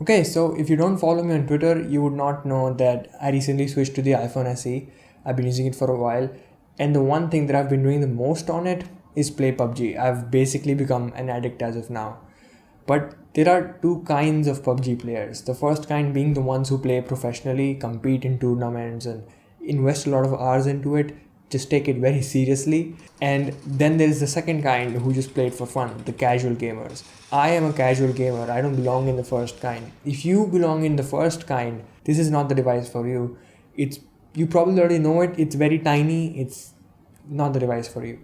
Okay, so if you don't follow me on Twitter, you would not know that I recently switched to the iPhone SE. I've been using it for a while, and the one thing that I've been doing the most on it is play PUBG. I've basically become an addict as of now. But there are two kinds of PUBG players. The first kind being the ones who play professionally, compete in tournaments, and invest a lot of hours into it, just take it very seriously. And then there is the second kind who just play it for fun, the casual gamers. I am a casual gamer. I don't belong in the first kind. If you belong in the first kind, this is not the device for you. It's You probably already know it. It's very tiny. It's not the device for you.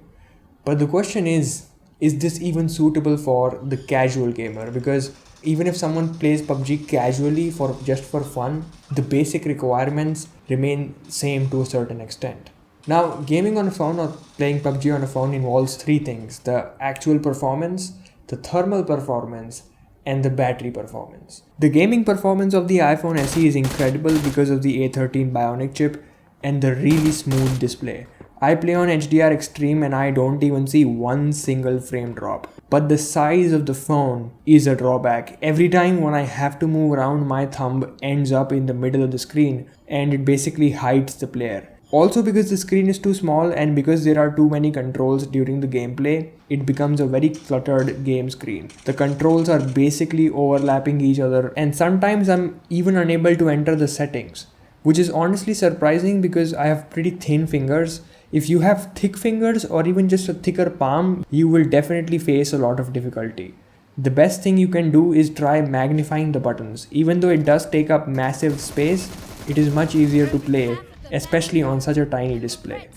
But the question is this even suitable for the casual gamer? Because even if someone plays PUBG casually for just for fun, the basic requirements remain same to a certain extent. Now, gaming on a phone or playing PUBG on a phone involves three things: the actual performance, the thermal performance, and the battery performance. The gaming performance of the iPhone SE is incredible because of the A13 Bionic chip and the really smooth display. I play on HDR Extreme and I don't even see one single frame drop. But the size of the phone is a drawback. Every time when I have to move around, my thumb ends up in the middle of the screen and it basically hides the player. Also, because the screen is too small and because there are too many controls during the gameplay, it becomes a very cluttered game screen. The controls are basically overlapping each other and sometimes I'm even unable to enter the settings, which is honestly surprising because I have pretty thin fingers. If you have thick fingers or even just a thicker palm, you will definitely face a lot of difficulty. The best thing you can do is try magnifying the buttons. Even though it does take up massive space, it is much easier to play, especially on such a tiny display.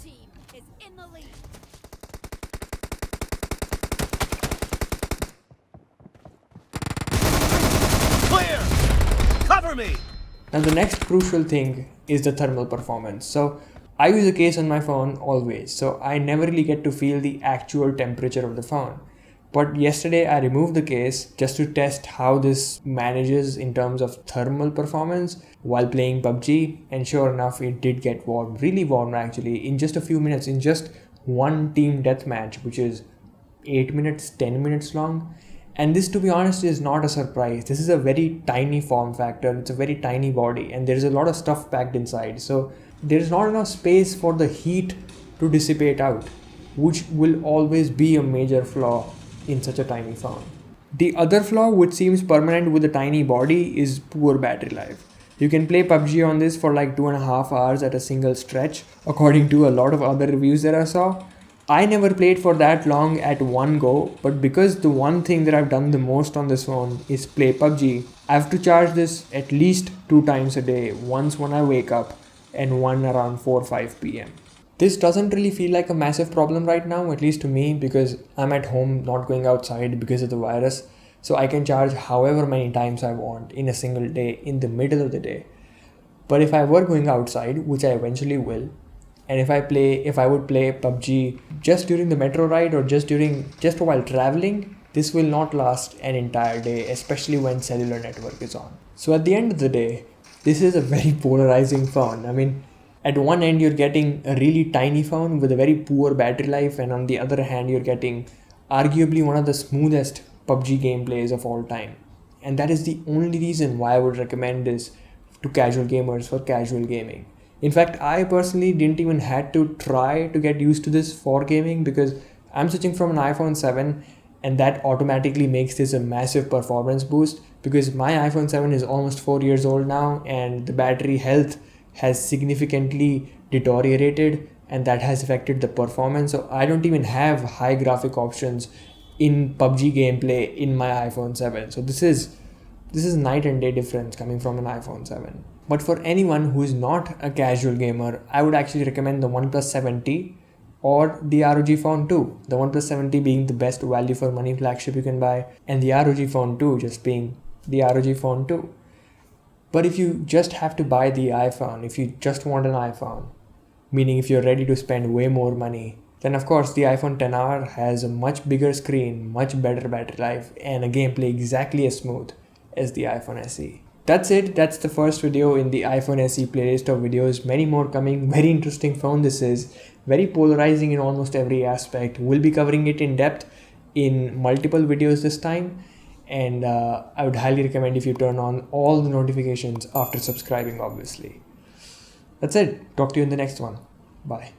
Clear! Cover me! Now the next crucial thing is the thermal performance. So I use a case on my phone always, so I never really get to feel the actual temperature of the phone. But yesterday I removed the case just to test how this manages in terms of thermal performance while playing PUBG, and sure enough it did get warm, really warm actually, in just a few minutes, in just one team deathmatch, which is 8 minutes, 10 minutes long. And this, to be honest, is not a surprise. This is a very tiny form factor, it's a very tiny body, and there's a lot of stuff packed inside. So there's not enough space for the heat to dissipate out, which will always be a major flaw in such a tiny phone. The other flaw, which seems permanent with a tiny body, is poor battery life. You can play PUBG on this for like 2.5 hours at a single stretch, according to a lot of other reviews that I saw. I never played for that long at one go, but because the one thing that I've done the most on this phone is play PUBG, I have to charge this at least 2 times a day, once when I wake up and one around 4 or 5 pm. This doesn't really feel like a massive problem right now, at least to me, because I'm at home not going outside because of the virus, so I can charge however many times I want in a single day in the middle of the day. But if I were going outside, which I eventually will, and if I would play PUBG just during the metro ride or just while traveling, this will not last an entire day, especially when cellular network is on. So at the end of the day, this is a very polarizing phone. I mean, at one end you're getting a really tiny phone with a very poor battery life, and on the other hand you're getting arguably one of the smoothest PUBG gameplays of all time. And that is the only reason why I would recommend this to casual gamers for casual gaming. In fact, I personally didn't even had to try to get used to this for gaming because I'm switching from an iPhone 7, and that automatically makes this a massive performance boost because my iPhone 7 is almost 4 years old now and the battery health has significantly deteriorated, and that has affected the performance. So I don't even have high graphic options in PUBG gameplay in my iPhone 7. So this is night and day difference coming from an iPhone 7. But for anyone who is not a casual gamer, I would actually recommend the OnePlus 7T or the ROG Phone 2. The OnePlus 7T being the best value for money flagship you can buy, and the ROG Phone 2 just being the ROG Phone 2. But if you just have to buy the iPhone, if you just want an iPhone, meaning if you're ready to spend way more money, then of course the iPhone XR has a much bigger screen, much better battery life, and a gameplay exactly as smooth as the iPhone SE. That's it. That's the first video in the iPhone SE playlist of videos. Many more coming. Very interesting phone this is. Very polarizing in almost every aspect. We'll be covering it in depth in multiple videos this time. And I would highly recommend if you turn on all the notifications after subscribing, obviously. That's it. Talk to you in the next one. Bye.